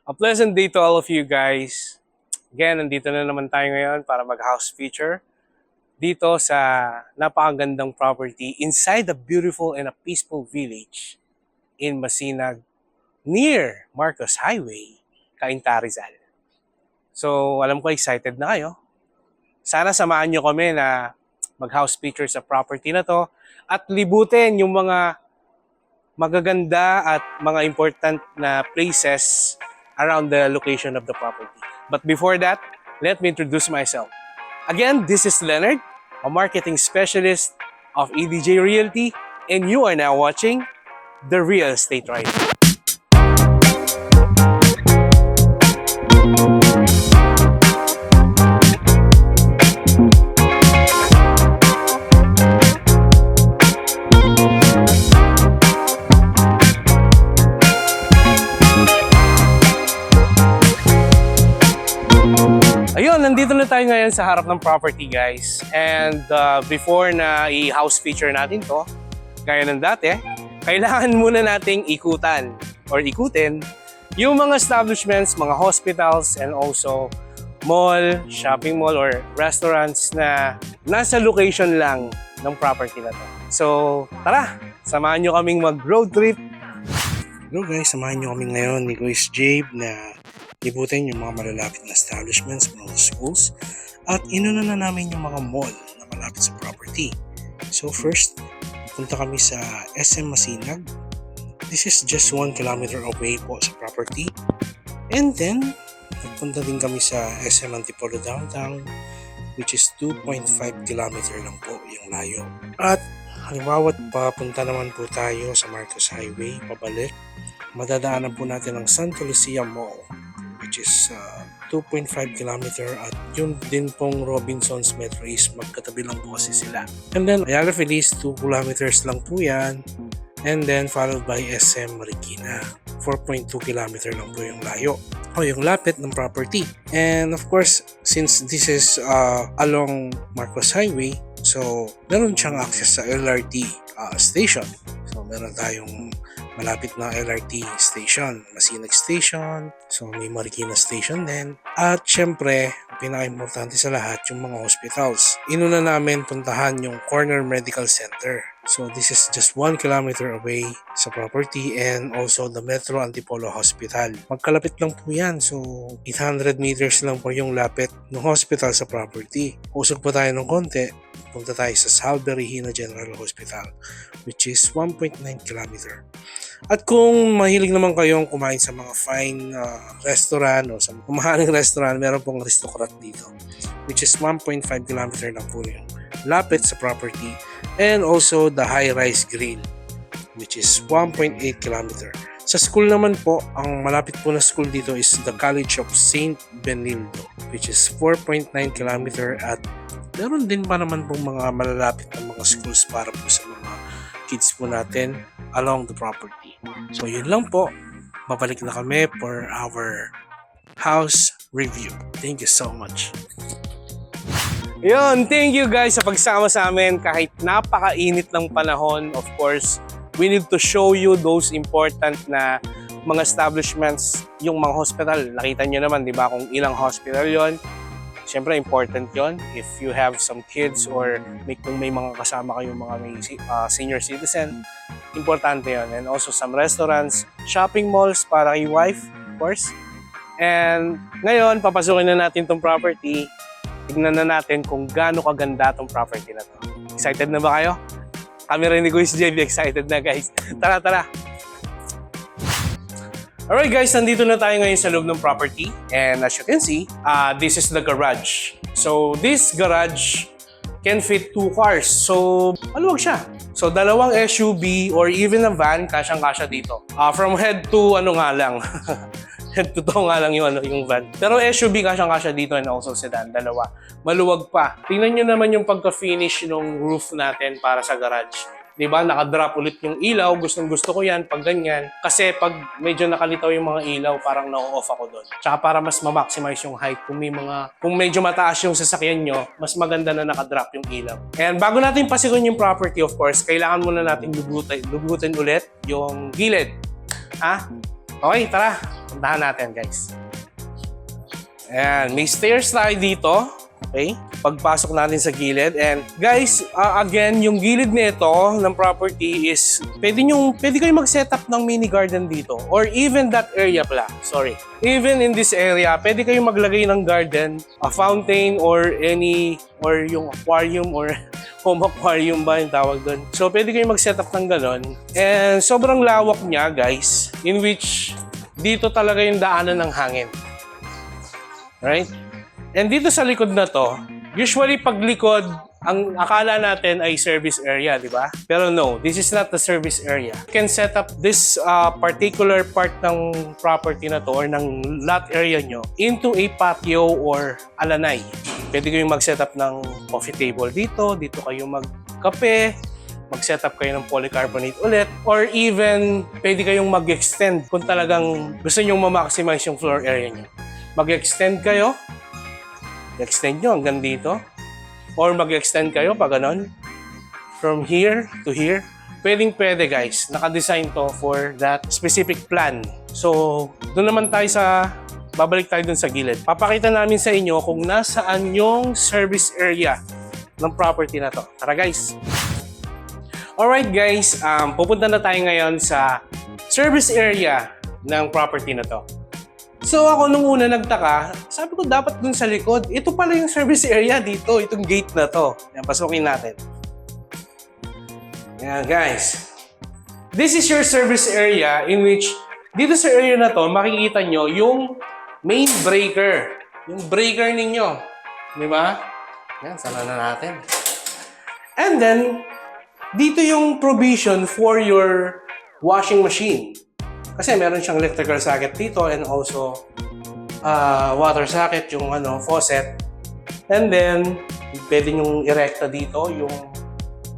A pleasant day to all of you guys. Again, nandito na naman tayo ngayon para mag-house feature dito sa napakagandang property inside a beautiful and a peaceful village in Masinag near Marcos Highway, Cainta, Rizal. So, alam ko excited na kayo. Sana samahan nyo kami na mag-house feature sa property na to at libutin yung mga magaganda at mga important na places around the location of the property. But before that, let me introduce myself. Again, this is Leonard, a marketing specialist of EDJ Realty, and you are now watching The Real Estate Writer. Ayun, nandito na tayo ngayon sa harap ng property, guys. And before na i-house feature natin to, gaya ng dati, kailangan muna nating ikutin yung mga establishments, mga hospitals, and also mall, shopping mall, or restaurants na nasa location lang ng property na to. So, tara! Samahan nyo kaming mag-road trip. Hello guys, samahan nyo kami ngayon ni Kuya Jabe na libutin yung mga malalapit na establishments, mga schools, at inuna na namin yung mga mall na malapit sa property. So first, punta kami sa SM Masinag. This is just 1 kilometer away po sa property. And then, nagpunta din kami sa SM Antipolo Downtown, which is 2.5 kilometer lang po yung layo. At halimbawa, papunta naman po tayo sa Marcos Highway, pabalik. Madadaanan po natin ang Santa Lucia Mall, which is 2.5 kilometer, at yun din pong Robinson's Metro East, magkatabi lang po kasi sila. And then Ayala Feliz, 2 kilometers lang po yan, and then followed by SM Marikina, 4.2 kilometer lang po yung layo o yung lapit ng property. And of course, since this is along Marcos Highway, so meron siyang access sa LRT station. So meron tayong malapit na LRT station, Masinag Station, so may Marikina Station din. At syempre, pinaka-importante sa lahat, yung mga hospitals. Inuna namin puntahan yung Corner Medical Center. So this is just 1 kilometer away sa property, and also the Metro Antipolo Hospital. Magkalapit lang po yan, so 800 meters lang po yung lapit ng hospital sa property. Usog pa tayo ng konti, punta tayo sa Salve Regina General Hospital, which is 1.9 kilometer. At kung mahilig naman kayong kumain sa mga fine restaurant o sa mamahaling restaurant, meron pong Aristocrat dito, which is 1.5 kilometer lang po yung lapit sa property. And also the High Rise Grill, which is 1.8 kilometer. Sa school naman po, ang malapit po na school dito is the College of St. Benildo, which is 4.9 kilometer, at meron din pa naman pong mga malalapit na mga schools para po sa mga kids po natin along the property. So yun lang po, babalik na kami for our house review. Thank you so much. Yun, thank you guys sa pagsama sa amin kahit napakainit ng panahon. Of course, we need to show you those important na mga establishments, yung mga hospital. Nakita nyo naman, di ba, kung ilang hospital yon. Siyempre, important yon. If you have some kids or kung may mga kasama kayong mga may, senior citizen, importante yon. And also some restaurants, shopping malls para kay wife, of course. And ngayon, papasukin na natin tong property. Tignan na natin kung gaano kaganda tong property na to. Excited na ba kayo? Kami rin ni Kuya JB, excited na guys. Tara, tara! Alright guys, nandito na tayo ngayon sa loob ng property. And as you can see, this is the garage. So this garage can fit 2 cars. So maluwag siya. So dalawang SUV or even a van, kasyang-kasya dito. From head to ano nga lang. Totoo nga lang yung van. Pero SUV kasyang-kasya dito, and also sedan, dalawa. Maluwag pa. Tingnan nyo naman yung pagka-finish ng roof natin para sa garage. Diba? Naka-drop ulit yung ilaw. Gustong-gusto ko yan pag ganyan. Kasi pag medyo nakalitaw yung mga ilaw, parang na-off ako doon. Tsaka para mas ma-maximize yung height. Kung medyo mataas yung sasakyan nyo, mas maganda na naka-drop yung ilaw. And bago natin pasikin yung property, of course, kailangan muna natin lubutin ulit yung gilid. Ha? Okay, tara! Puntahan natin, guys. Ayan, may stairs tayo dito. Okay? Pagpasok natin sa gilid. And guys, again, yung gilid nito ng property is pwede kayong mag-setup ng mini garden dito. Or even that area pala. Sorry. Even in this area, pwede kayong maglagay ng garden, a fountain, or yung aquarium, or home aquarium ba yung tawag doon. So, pwede kayong mag-setup ng ganon. And sobrang lawak niya, guys, in which dito talaga yung daanan ng hangin. Right? And dito sa likod na to, usually pag likod, ang akala natin ay service area, di ba? Pero no, this is not the service area. You can set up this particular part ng property na to or ng lot area nyo into a patio or alanay. Pwede kayong mag-set up ng coffee table dito, dito kayo magkape, mag-set up kayo ng polycarbonate ulit, or even pwede kayong mag-extend kung talagang gusto nyo ma-maximize yung floor area nyo. Mag-extend kayo, extend nyo hanggang dito. Or mag-extend kayo pa ganon. From here to here. Pwedeng-pwede guys. Naka-design to for that specific plan. So, doon naman tayo babalik tayo doon sa gilid. Papakita namin sa inyo kung nasaan yung service area ng property na to. Tara guys! Alright guys, pupunta na tayo ngayon sa service area ng property na to. So ako nung una nagtaka, sabi ko dapat dun sa likod. Ito pala yung service area dito, itong gate na to. Yan, pasukin natin. Yan guys. This is your service area in which, dito sa area na to, makikita nyo yung main breaker. Yung breaker ninyo. Di ba? Yan, sala na natin. And then, dito yung provision for your washing machine. Kasi meron siyang electrical socket dito and also water socket, yung faucet. And then, pwede nyong irekta dito yung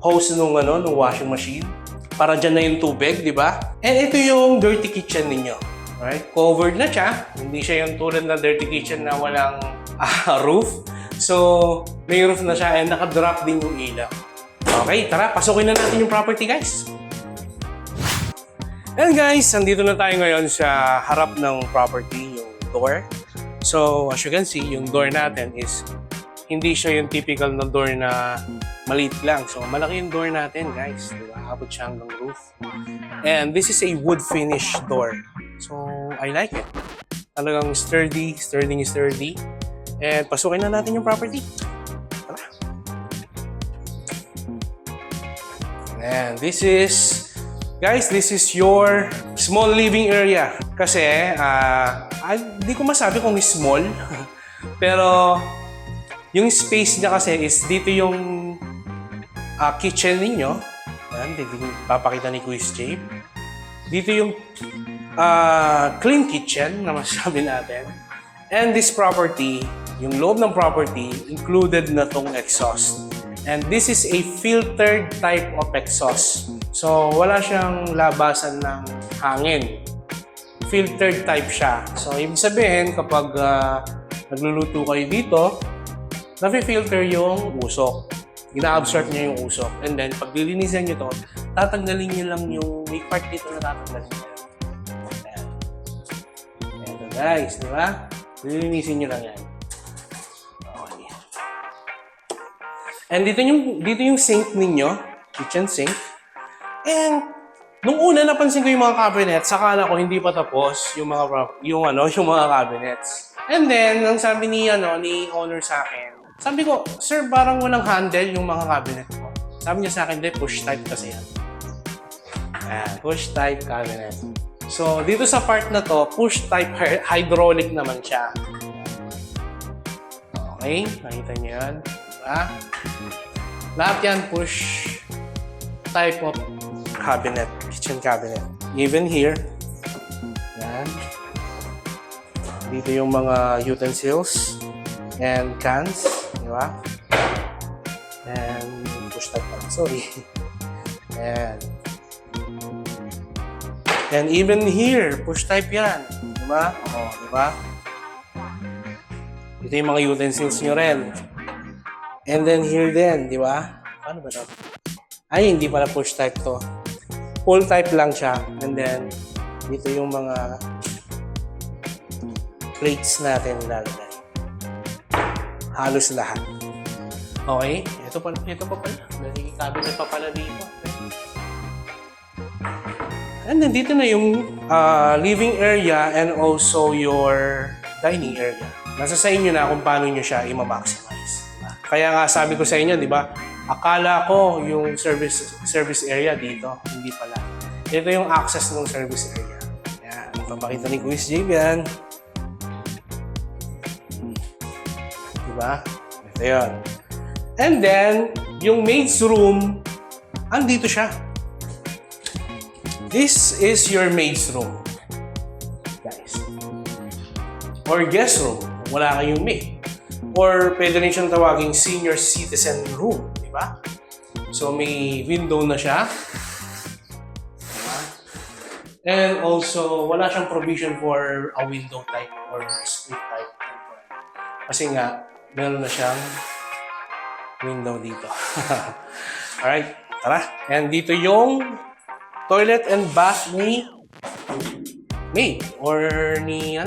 hose nung washing machine. Para dyan na yung tubig, di ba? And ito yung dirty kitchen ninyo. Alright? Covered na siya. Hindi siya yung tulad na dirty kitchen na walang roof. So, may roof na siya and naka-drop din yung ilaw. Okay, tara, pasukin na natin yung property, guys. And guys, andito na tayo ngayon sa harap ng property, yung door. So, as you can see, yung door natin is hindi siya yung typical na door na maliit lang. So, malaki yung door natin, guys. Diba? Abot siya hanggang roof. And this is a wood finish door. So, I like it. Talagang sturdy. And pasukin na natin yung property. Tara. And this is your small living area. Kasi, hindi ko masabi kung small. Pero, yung space niya kasi is dito yung kitchen ninyo. Yan, dito yung papakita ni Quiz Jay. Dito yung clean kitchen na masasabi natin. And this property, yung loob ng property, included na tong exhaust. And this is a filtered type of exhaust. So, wala siyang labasan ng hangin. Filtered type siya. So, ibig sabihin, kapag nagluluto kayo dito, nafi-filter yung usok. Ina-absorb niya yung usok. And then, pag lilinisan nyo to, tatanggalin nyo lang yung may part dito na tatanggalin nyo. Ayan. Ito guys, di ba? Lilinisin nyo lang yan. Okay. And dito yung sink ninyo, kitchen sink. And nung una napansin ko yung mga cabinets, sakala ko hindi pa tapos yung mga cabinets. And then, ang sabi ni owner sa akin, sabi ko, sir, parang walang handle yung mga cabinet ko. Sabi niya sa akin, push type kasi yan. Push type cabinet. So, dito sa part na to, push type hydraulic naman siya. Okay, nakita niyo yan. Diba? Lahat yan push type of cabinet, kitchen cabinet. Even here, yan. Dito yung mga utensils and cans, di ba? And push type pala, sorry. And even here, push type yan, di ba? Di ba? Ito yung mga utensils nyo rin. And then here din, di ba? Paano ba ito? Ay, hindi pala push type to. Pull type lang siya. And then, dito yung mga plates natin ilalagay. Halos lahat. Okay, ito pa pala. May cabinet pa pala dito. And then dito na yung living area and also your dining area. Nasa sa inyo na kung paano nyo siya i-maximize. Diba? Kaya nga sabi ko sa inyo, di ba? Akala ko yung service area dito. Hindi pala. Ito yung access ng service area. Yan. Papakita ni Kuya Jave yan. Diba? Ito yun. And then, yung maid's room, andito siya. This is your maid's room. Guys. Or guest room. Wala kayong maid. Or pwede rin siyang tawaging senior citizen room. Diba? So, may window na siya. Diba? And also, wala siyang provision for a window type or split type. Kasi nga, meron na siyang window dito. Alright, tara. And dito yung toilet and bath ni maid or ni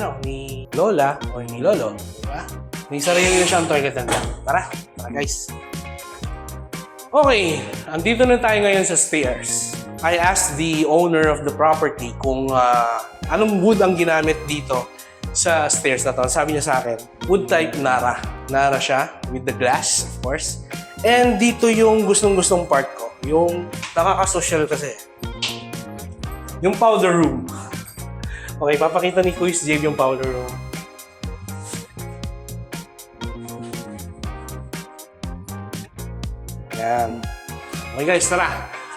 lola or ni lolo. Diba? May sarili na siyang toilet and bath. Tara guys. Okay, andito na tayo ngayon sa stairs. I asked the owner of the property kung anong wood ang ginamit dito sa stairs na to. Sabi niya sa akin, wood type Nara. Nara siya with the glass, of course. And dito yung gustong-gustong part ko. Yung nakaka-social kasi. Yung powder room. Okay, papakita ni Kuya Jave yung powder room. Yan. Okay guys, tara.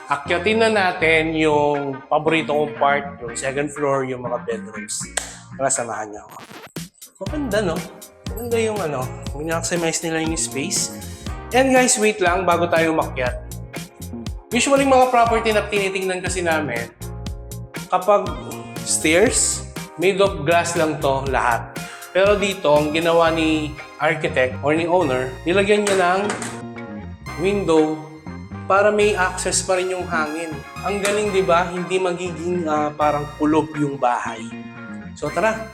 Akyatin na natin yung paborito kong part, yung second floor, yung mga bedrooms. Tara, samahan niyo ako. Maganda, no? Maganda yung minakasimize nila yung space. And guys, wait lang bago tayo umakyat. Usually, mga property na tinitingnan kasi namin, kapag stairs, made of glass lang to lahat. Pero dito, ang ginawa ni architect or ni owner, nilagyan niya ng window para may access pa rin yung hangin. Ang galing, di ba? Hindi magiging parang kulob yung bahay. So, tara.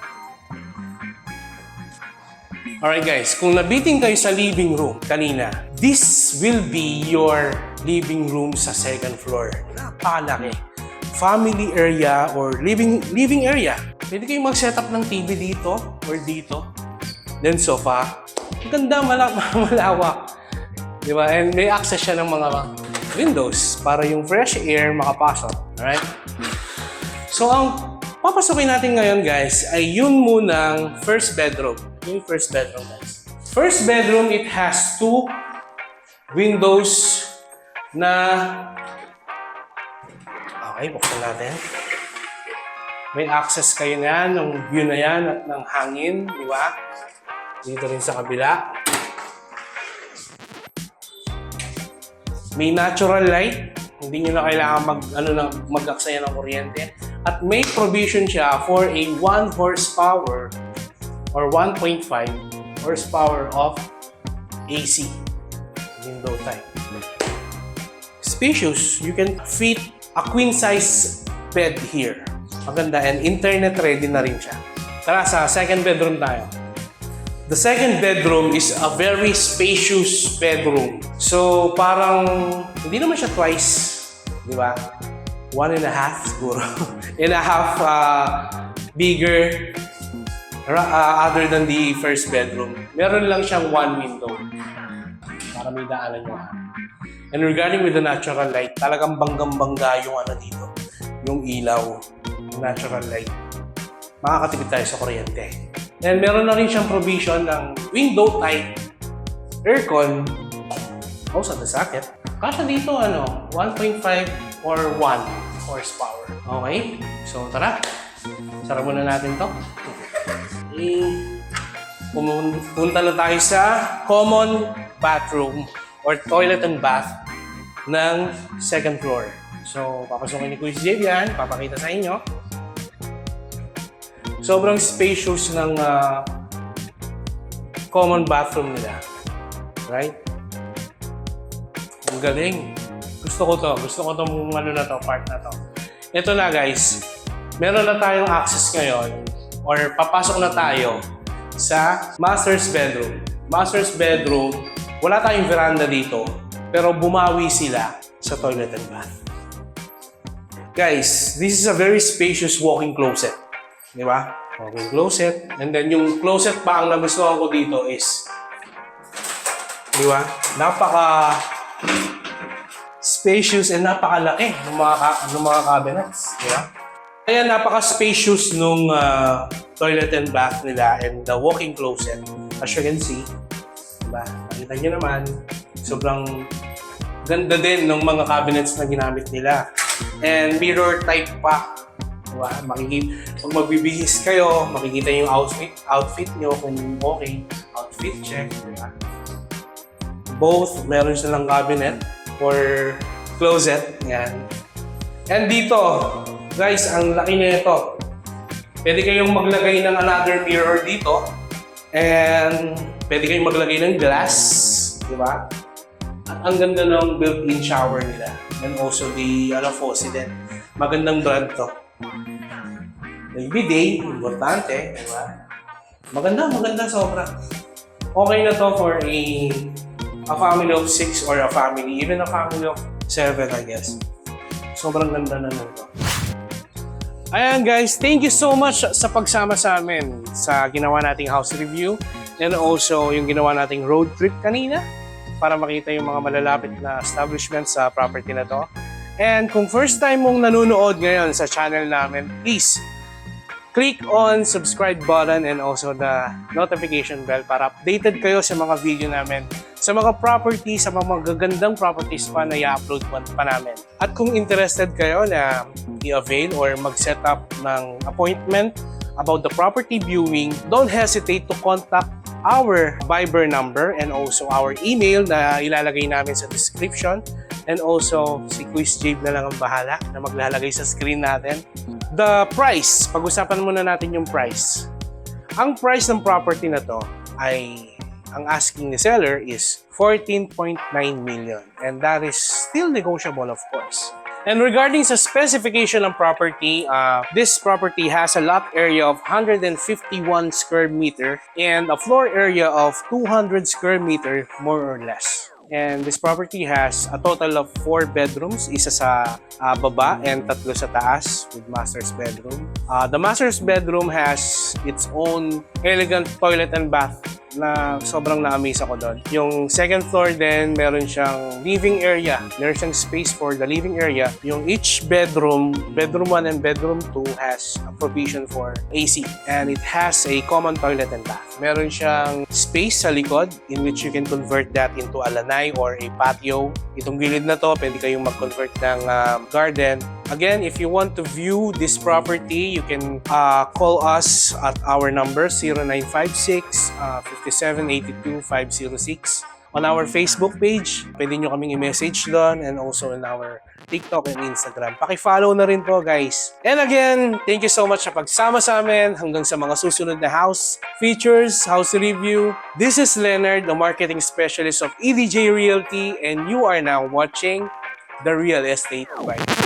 Alright guys, kung nabiting kayo sa living room kanina, this will be your living room sa second floor. Napakalaki. Family area or living area. Pwede kayong mag-setup ng TV dito or dito. Then sofa. Ganda, malawak. Diba? And may access siya ng mga windows para yung fresh air makapasok. Alright? So, ang papasukin natin ngayon guys ay yun munang first bedroom. Yung first bedroom guys. First bedroom, it has two windows na okay, buksan natin. May access kayo na yan, ng view na yan at ng hangin, di ba? Dito rin sa kabila. May natural light. Hindi nyo na kailangan mag-aksaya ng kuryente. At may provision siya for a 1 horsepower or 1.5 horsepower of AC window type. Spacious. You can fit a queen size bed here. Maganda, and internet ready na rin siya. Tara, sa second bedroom tayo. The second bedroom is a very spacious bedroom. So, parang hindi naman siya twice, di ba? 1.5 siguro. and a half bigger other than the first bedroom. Meron lang siyang one window para may daanan yung hangin. And regarding with the natural light, talagang banggang-bangga yung dito. Yung ilaw, yung natural light. Makakatipid tayo sa kuryente. And meron na rin siyang provision ng window type aircon. Also the socket. Kasya dito 1.5 or 1 horsepower. Okay? So tara. Sara muna natin to. Punta na tayo sa common bathroom or toilet and bath ng second floor. So, papasukin ni Kuya Jave yan. Papakita sa inyo. Sobrang spacious ng common bathroom nila. Right? Ang galing. Gusto ko to. Gusto ko tong part na to. Ito na guys. Meron na tayong access ngayon or papasok na tayo sa master's bedroom. Master's bedroom, wala tayong veranda dito, pero bumawi sila sa toilet and bath. Guys, this is a very spacious walk-in closet. Di ba? Walk-in closet. And then yung closet pa ang nagustuhan ko dito is, di ba? Napaka spacious and napakalaki ng mga cabinets. Di ba? Kaya napaka-spacious nung toilet and bath nila and the walk-in closet. As you can see, diba? Nakita nyo naman, sobrang ganda din ng mga cabinets na ginamit nila. And mirror type pa. Diba? Pag magbibihis kayo, makikita yung outfit nyo kung okay. Outfit check. Diba? Both, meron silang cabinet or closet. Yan. And dito, guys, ang laki na ito. Pwede kayong maglagay ng another mirror dito. And pwede kayong maglagay ng glass. Diba? At ang ganda ng built-in shower nila. And also the faucet din. Magandang brand to. May bidet, importante. Diba? Maganda sobra. Okay na to for a family of 6 or a family, even a family of 7, I guess. Sobrang ganda na to. Ayan guys, thank you so much sa pagsama sa amin sa ginawa nating house review and also yung ginawa nating road trip kanina para makita yung mga malalapit na establishment sa property na to. And kung first time mong nanonood ngayon sa channel namin, please click on subscribe button and also the notification bell para updated kayo sa mga video namin, sa mga property, sa mga magagandang properties pa na i-upload pa namin. At kung interested kayo na i-avail or mag-set up ng appointment about the property viewing, don't hesitate to contact our Viber number and also our email na ilalagay namin sa description. And also, si Quiz Jabe na lang ang bahala na maglalagay sa screen natin. The price, pag-usapan muna natin yung price. Ang price ng property na to ay, ang asking ni seller is 14.9 million. And that is still negotiable, of course. And regarding sa specification ng property, this property has a lot area of 151 square meter and a floor area of 200 square meter, more or less. And this property has a total of 4 bedrooms, isa sa baba and 3 sa taas with master's bedroom. The master's bedroom has its own elegant toilet and bath na sobrang na-amaze ako doon. Yung second floor din, meron siyang living area. Meron siyang space for the living area. Yung each bedroom, bedroom 1 and bedroom 2 has a provision for AC. And it has a common toilet and bath. Meron siyang space sa likod in which you can convert that into a lanai or a patio. Itong gilid na to, pwede kayong mag-convert ng garden. Again, if you want to view this property, you can call us at our number 0956-5782-506. On our Facebook page, pwede nyo kaming i-message doon and also in our TikTok and Instagram. Paki-follow na rin po, guys. And again, thank you so much sa pagsama sa amin hanggang sa mga susunod na house features, house review. This is Leonard, the marketing specialist of EDJ Realty, and you are now watching The Real Estate Bite.